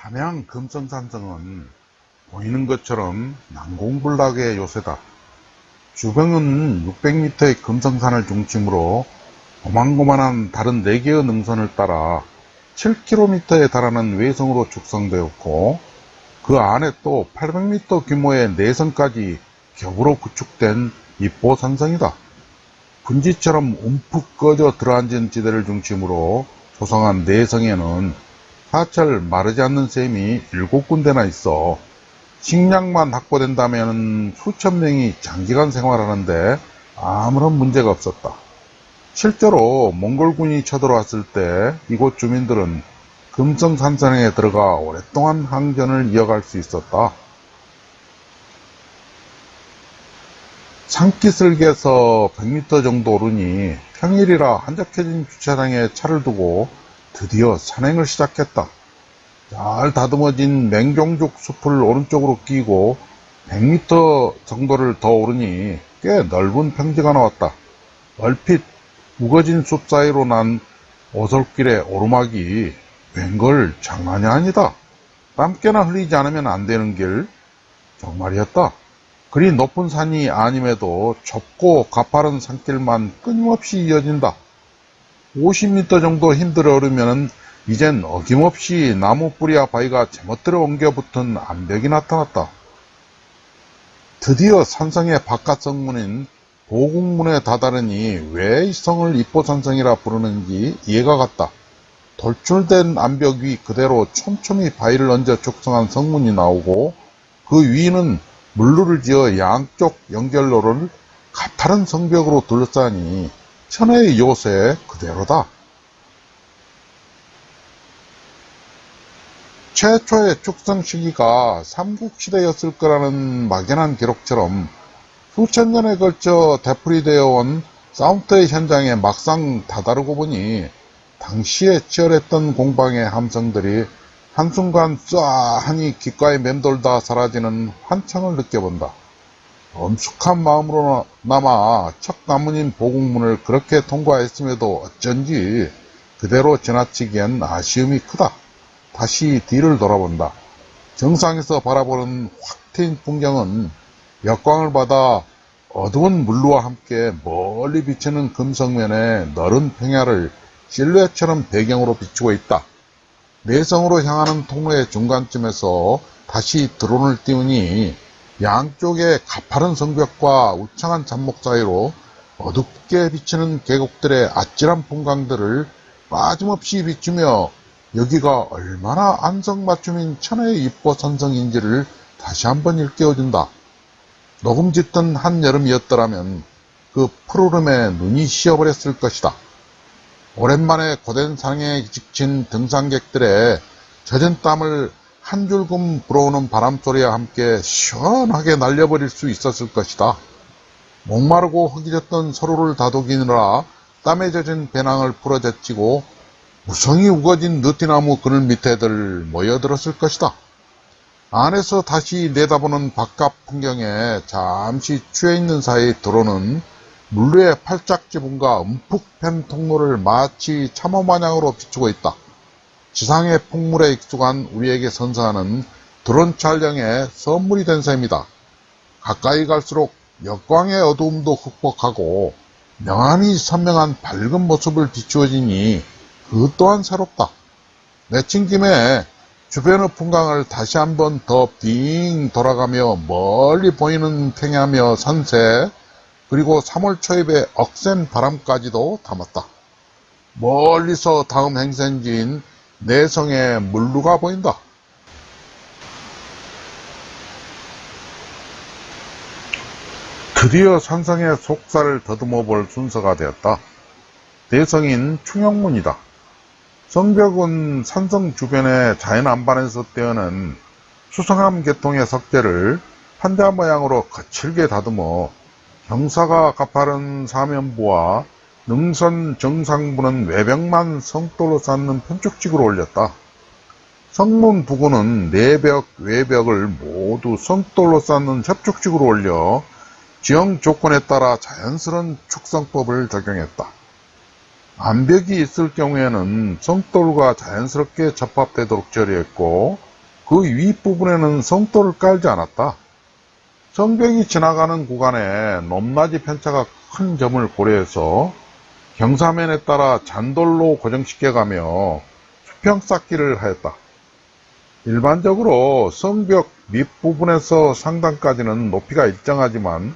담양 금성산성은 보이는 것처럼 난공불락의 요새다. 주변은 600m의 금성산을 중심으로 고만고만한 다른 4개의 능선을 따라 7km에 달하는 외성으로 축성되었고, 그 안에 또 800m 규모의 내성까지 겹으로 구축된 입보산성이다. 분지처럼 움푹 꺼져 들어앉은 지대를 중심으로 조성한 내성에는 사철 마르지 않는 샘이 7군데나 있어 식량만 확보된다면 수천 명이 장기간 생활하는데 아무런 문제가 없었다. 실제로 몽골군이 쳐들어왔을 때 이곳 주민들은 금성산성에 들어가 오랫동안 항전을 이어갈 수 있었다. 산기슭에서 100m 정도 오르니 평일이라 한적해진 주차장에 차를 두고 드디어 산행을 시작했다. 잘 다듬어진 맹종죽 숲을 오른쪽으로 끼고 100m 정도를 더 오르니 꽤 넓은 평지가 나왔다. 얼핏 우거진 숲 사이로 난 오솔길의 오르막이 웬걸 장난이 아니다. 땀깨나 흘리지 않으면 안 되는 길. 정말이었다. 그리 높은 산이 아님에도 좁고 가파른 산길만 끊임없이 이어진다. 50m 정도 힘들어 오르면 이젠 어김없이 나무 뿌리와 바위가 제멋대로 엉겨붙은 암벽이 나타났다. 드디어 산성의 바깥 성문인 보국문에 다다르니 왜 이 성을 입보산성이라 부르는지 이해가 갔다. 돌출된 암벽 위 그대로 촘촘히 바위를 얹어 축성한 성문이 나오고, 그 위는 물루를 지어 양쪽 연결로를 가파른 성벽으로 둘러싸니 천혜의 요새 그대로다. 최초의 축성 시기가 삼국시대였을 거라는 막연한 기록처럼 수천 년에 걸쳐 되풀이되어 온 싸움터의 현장에 막상 다다르고 보니 당시에 치열했던 공방의 함성들이 한순간 쏴하니 귓가에 맴돌다 사라지는 환청을 느껴본다. 엄숙한 마음으로나마 척나무인 보국문을 그렇게 통과했음에도 어쩐지 그대로 지나치기엔 아쉬움이 크다. 다시 뒤를 돌아본다. 정상에서 바라보는 확 트인 풍경은 역광을 받아 어두운 물루와 함께 멀리 비치는 금성면의 너른 평야를 실루엣처럼 배경으로 비추고 있다. 내성으로 향하는 통로의 중간쯤에서 다시 드론을 띄우니 양쪽의 가파른 성벽과 울창한 잡목 사이로 어둡게 비치는 계곡들의 아찔한 풍광들을 빠짐없이 비추며 여기가 얼마나 안성맞춤인 천혜의 입보산성인지를 다시 한번 일깨워준다. 녹음 짙던 한여름이었더라면 그 푸르름에 눈이 씌어버렸을 것이다. 오랜만에 고된 산행에 지친 등산객들의 젖은 땀을 한 줄금 불어오는 바람소리와 함께 시원하게 날려버릴 수 있었을 것이다. 목마르고 허기졌던 서로를 다독이느라 땀에 젖은 배낭을 풀어제치고 무성히 우거진 느티나무 그늘 밑에들 모여들었을 것이다. 안에서 다시 내다보는 바깥 풍경에 잠시 취해있는 사이 드론은 물루의 팔짝 지붕과 움푹 팬 통로를 마치 참호마냥으로 비추고 있다. 지상의 풍물에 익숙한 우리에게 선사하는 드론 촬영의 선물이 된 셈이다. 가까이 갈수록 역광의 어두움도 극복하고 명안히 선명한 밝은 모습을 비추어지니 그 또한 새롭다. 내친 김에 주변의 풍광을 다시 한번 더 빙 돌아가며 멀리 보이는 평야며 산세, 그리고 3월 초입의 억센 바람까지도 담았다. 멀리서 다음 행선지인 내성의 물루가 보인다. 드디어 산성의 속살을 더듬어 볼 순서가 되었다. 내성인 충영문이다. 성벽은 산성 주변의 자연 안반에서 떼어낸 수성암 계통의 석재를 판자 모양으로 거칠게 다듬어 경사가 가파른 사면부와 능선 정상부는 외벽만 성돌로 쌓는 편축직으로 올렸다. 성문 부근은 내벽, 외벽을 모두 성돌로 쌓는 협축직으로 올려 지형 조건에 따라 자연스러운 축성법을 적용했다. 암벽이 있을 경우에는 성돌과 자연스럽게 접합되도록 처리했고, 그 윗부분에는 성돌을 깔지 않았다. 성벽이 지나가는 구간에 높낮이 편차가 큰 점을 고려해서 경사면에 따라 잔돌로 고정시켜가며 수평 쌓기를 하였다. 일반적으로 성벽 밑부분에서 상단까지는 높이가 일정하지만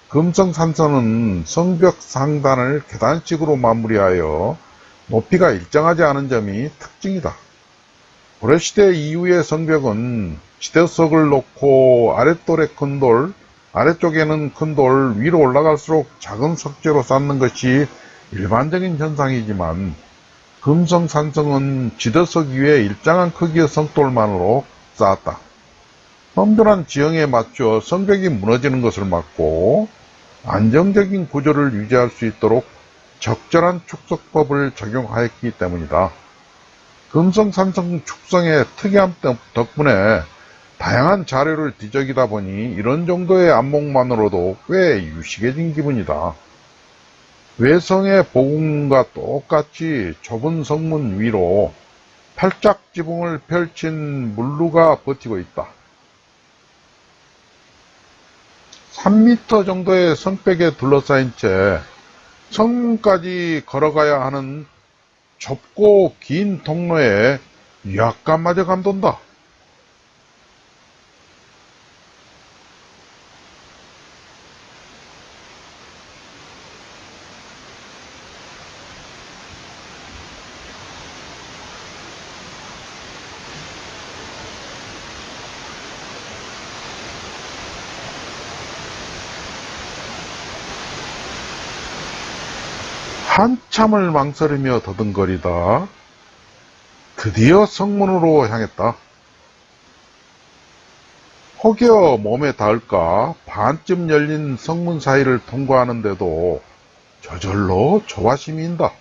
금성산성은 성벽 상단을 계단식으로 마무리하여 높이가 일정하지 않은 점이 특징이다. 고려시대 이후의 성벽은 지대석을 놓고 아랫돌에 큰 돌, 아래쪽에는 큰 돌, 위로 올라갈수록 작은 석재로 쌓는 것이 일반적인 현상이지만 금성산성은 지대석 위에 일정한 크기의 성돌만으로 쌓았다. 험준한 지형에 맞춰 성벽이 무너지는 것을 막고 안정적인 구조를 유지할 수 있도록 적절한 축석법을 적용하였기 때문이다. 금성산성 축성의 특이함 덕분에 다양한 자료를 뒤적이다 보니 이런 정도의 안목만으로도 꽤 유식해진 기분이다. 외성의 보궁과 똑같이 좁은 성문 위로 팔짝 지붕을 펼친 물루가 버티고 있다. 3m 정도의 성벽에 둘러싸인 채 성문까지 걸어가야 하는 좁고 긴 통로에 위압감마저 감돈다. 한참을 망설이며 더듬거리다 드디어 성문으로 향했다. 혹여 몸에 닿을까 반쯤 열린 성문 사이를 통과하는데도 저절로 조바심이 인다.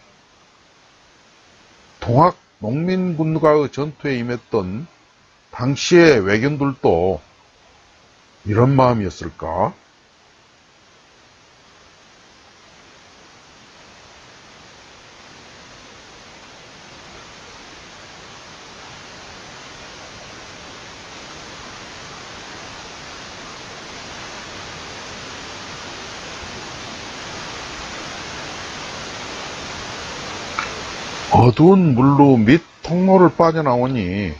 동학 농민군과의 전투에 임했던 당시의 외견들도 이런 마음이었을까? 어두운 물로 밑 통로를 빠져나오니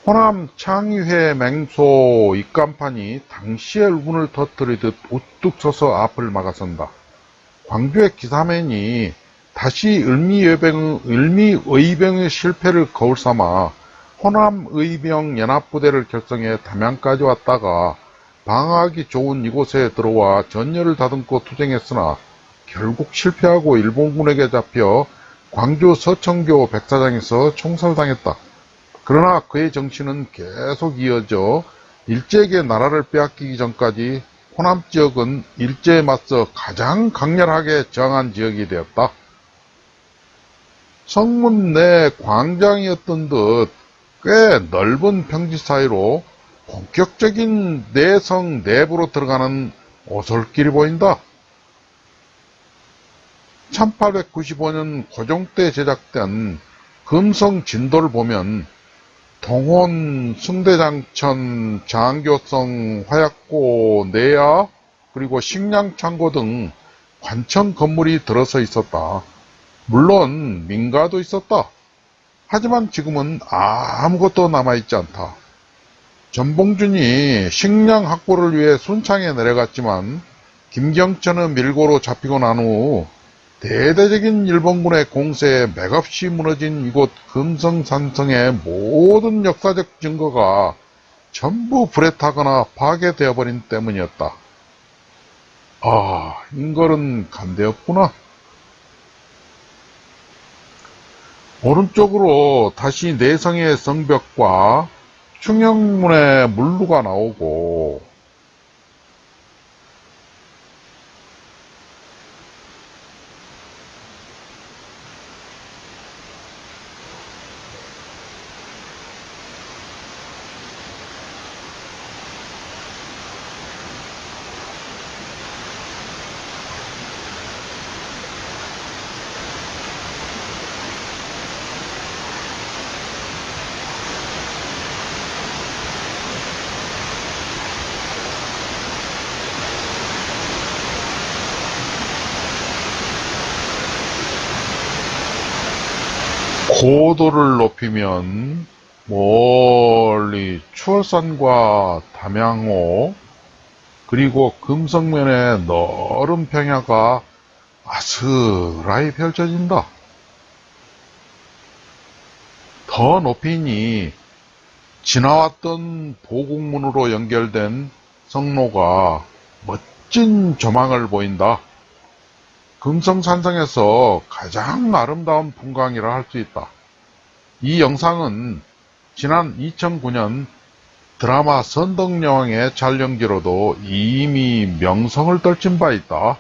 호남 창의회 맹소 입간판이 당시의 울분을 터뜨리듯 우뚝 서서 앞을 막아선다. 광주의 기사맨이 다시 을미의병의 실패를 거울삼아 호남의병 연합부대를 결성해 담양까지 왔다가 방어하기 좋은 이곳에 들어와 전열을 다듬고 투쟁했으나 결국 실패하고 일본군에게 잡혀 광주 서천교 백사장에서 총살당했다. 그러나 그의 정치는 계속 이어져 일제에게 나라를 빼앗기기 전까지 호남 지역은 일제에 맞서 가장 강렬하게 저항한 지역이 되었다. 성문 내 광장이었던 듯 꽤 넓은 평지 사이로 본격적인 내성 내부로 들어가는 오솔길이 보인다. 1895년 고종 때 제작된 금성 진도를 보면 동원, 승대장천, 장교성, 화약고, 내야, 그리고 식량창고 등 관청 건물이 들어서 있었다. 물론 민가도 있었다. 하지만 지금은 아무것도 남아있지 않다. 전봉준이 식량 확보를 위해 순창에 내려갔지만 김경천의 밀고로 잡히고 난 후 대대적인 일본군의 공세에 맥없이 무너진 이곳 금성산성의 모든 역사적 증거가 전부 불에 타거나 파괴되어버린 때문이었다. 아, 인걸은 간대였구나. 오른쪽으로 다시 내성의 성벽과 충영문의 물루가 나오고 고도를 높이면 멀리 추월산과 담양호 그리고 금성면의 너른 평야가 아스라이 펼쳐진다. 더 높이니 지나왔던 보국문으로 연결된 성로가 멋진 조망을 보인다. 금성산성에서 가장 아름다운 풍광이라 할 수 있다. 이 영상은 지난 2009년 드라마 선덕여왕의 촬영지로도 이미 명성을 떨친 바 있다.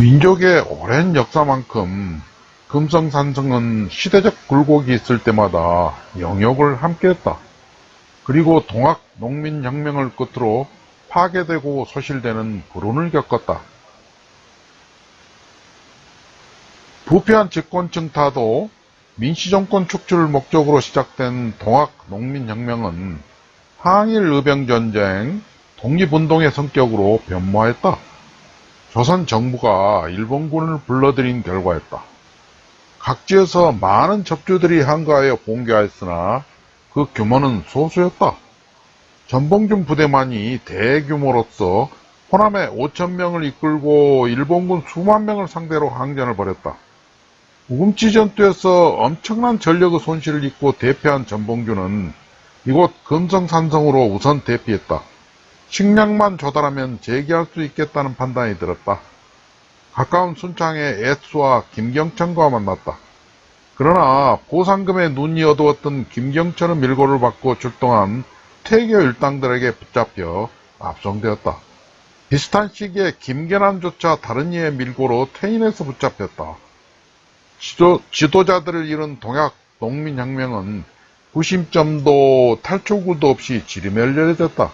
민족의 오랜 역사만큼 금성산성은 시대적 굴곡이 있을 때마다 영역을 함께했다. 그리고 동학 농민혁명을 끝으로 파괴되고 소실되는 불운을 겪었다. 부패한 집권 청타도 민시정권 축출을 목적으로 시작된 동학 농민혁명은 항일 의병전쟁, 독립운동의 성격으로 변모하였다. 조선 정부가 일본군을 불러들인 결과였다. 각지에서 많은 접주들이 한가하여 봉기하였으나 그 규모는 소수였다. 전봉준 부대만이 대규모로서 호남에 5,000명을 이끌고 일본군 수만 명을 상대로 항전을 벌였다. 우금치 전투에서 엄청난 전력의 손실을 입고 대패한 전봉준은 이곳 금성산성으로 우선 대피했다. 식량만 조달하면 재기할 수 있겠다는 판단이 들었다. 가까운 순창의 애수와 김경천과 만났다. 그러나 보상금에 눈이 어두웠던 김경천의 밀고를 받고 출동한 태교 일당들에게 붙잡혀 압송되었다. 비슷한 시기에 김계란조차 다른 이의 밀고로 태인에서 붙잡혔다. 지도자들을 잃은 동학 농민혁명은 구심점도 탈초구도 없이 지리멸렬해졌다.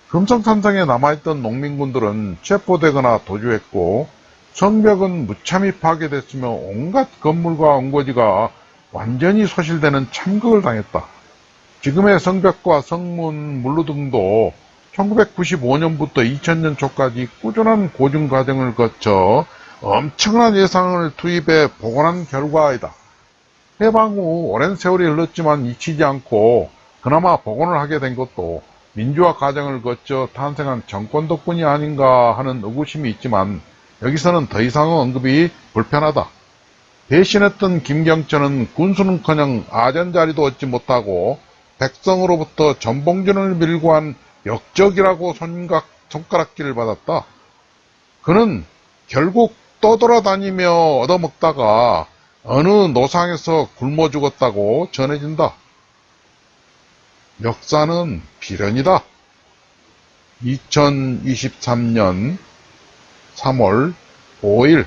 금성산성에 남아있던 농민군들은 체포되거나 도주했고 성벽은 무참히 파괴됐으며 온갖 건물과 원고지가 완전히 소실되는 참극을 당했다. 지금의 성벽과 성문, 물루 등도 1995년부터 2000년 초까지 꾸준한 고증 과정을 거쳐 엄청난 예산을 투입해 복원한 결과이다. 해방 후 오랜 세월이 흘렀지만 잊히지 않고 그나마 복원을 하게 된 것도 민주화 과정을 거쳐 탄생한 정권 덕분이 아닌가 하는 의구심이 있지만 여기서는 더 이상의 언급이 불편하다. 대신했던 김경천은 군수는커녕 아전자리도 얻지 못하고 백성으로부터 전봉준을 밀고 한 역적이라고 손가락질을 받았다. 그는 결국 떠돌아다니며 얻어먹다가 어느 노상에서 굶어 죽었다고 전해진다. 역사는 비련이다. 2023년 3월 5일